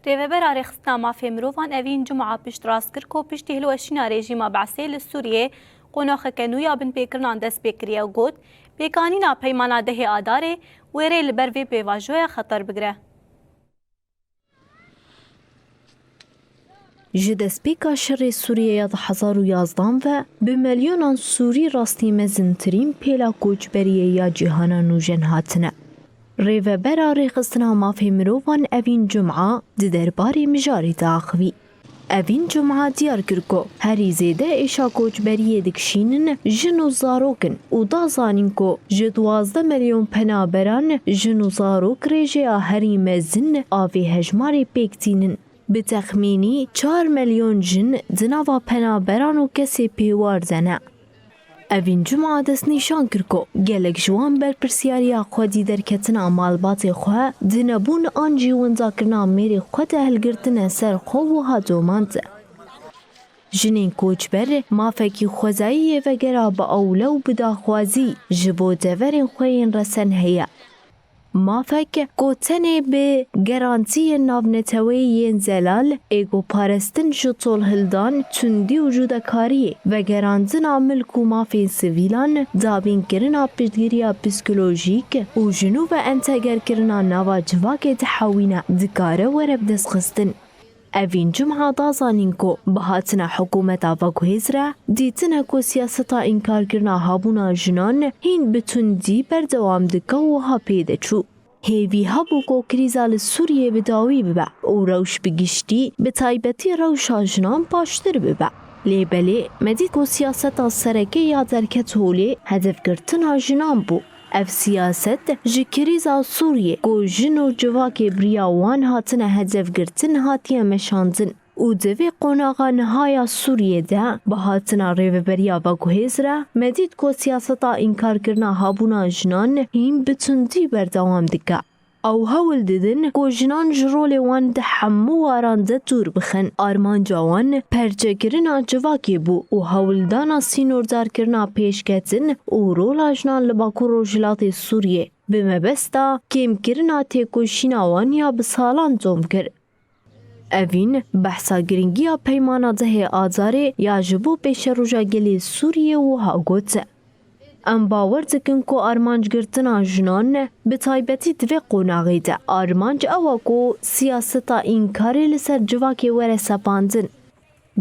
ریوبر رخصتنا مافی مروفان اوین جمعه پشت راست کرد که پشتی هلوشینا رژیما بعثی لسوریه قناخ کنویا بن پیکرنان دست بکریه و گود پیکانینا پیمانا ده آداره ویره لبروی پیواجوه خطر بگره. جدسپیکا شر سوریه 2011 و به میلیونان سوری راستی مزنترین پیلا کوچبریه یا جهانا نوجن هاتنه. ریوبر رخصتنا مافی مروفان اوین جمعه درباری مجاری داخوی. اوین جمعه دیار کرکو هری زیده ایشا کوچبریه دکشینن جنو زاروکن و دازانین کو جدوازده میلیون پنابران جنو زاروک ریجه هری مزن آوی هجماری پیکتینن. به تخمینی 4 میلیون جن دناوا پنابران و کسی پیوار زنه. اوین جمعه دست نیشان کرکو گلک جوان بر پرسیاریا خودی در کتنا مالبات خواه دنبون آن جیون زاکرنا میری خود اهلگرتن سر خواه و ها دومانت. جنین کوچبر مافکی خوزایی و گرا با اولو بداخوازی جبو دورین خوین رسن هیا. مافک گوتنه به گرانتی ناونتوی زلال ایگو پارستن جطول هلدان تندی وجود کاری و گراندن ملک و مافین سویلان دابین کرنا پیشگیریا پسیکولوژیک و جنوب انتگر کرنا نوا جواک تحوینا دکاره ورب دست خستن. اوین جمعه دازانین کو بهاتنا حکومتا و گوهزره دیتنا کو سیاستا انکار کرنا هابونا جنان هین بتندی بردوام دکا و ها پیده چو. هیوی هابو کو کریزال سوریه بداوی ببع و روش بگشتی به تایبتی روش جنان پاشتر ببع. لیبلی مدید کو سیاستا سرکه یا درکت هولی هدف گرتنا جنان بو. اف سیاست جکریزا سوریه کو جنو جواک بریاوان هاتنه هدف گرتن هاتیه مشاندن او دوی قناغا نهایا سوریه ده به هاتنا ریوبریا و گوهزره مدید کو سیاستا انکار کرنا هابونا جنان هیم بتندی بردوام دکا. او هول دیدن کو جنان جرول وان ده حمو واران ده دور بخن آرمان جوان پرچه کرنا جواکی بو و هول دانا سینوردار کرنا پیشکتن و رولا جنان لباکو روجلات سوریه بمبستا کم کرنا تیکوشینا وانیا بسالان دوم کرد. اوین بحثا گرینگیا پیمانا ده آزاره یا جبو پیش روژا گلی سوریه و ها گوته. ام باور دکن کو آرمانج گرتنا جنان به تایبتی دوی قناغی ده آرمانج اوا کو سیاستا انکاری لسر جواکی وره سپاندن.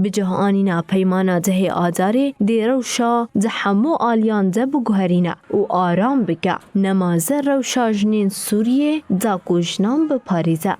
بجه آنینا پیمانا ده آزاره دی روشا ده همو آلیان ده بگوهرینا و آرام بگه نمازه روشا جنین سوریه دا کو جنان بپاریزه.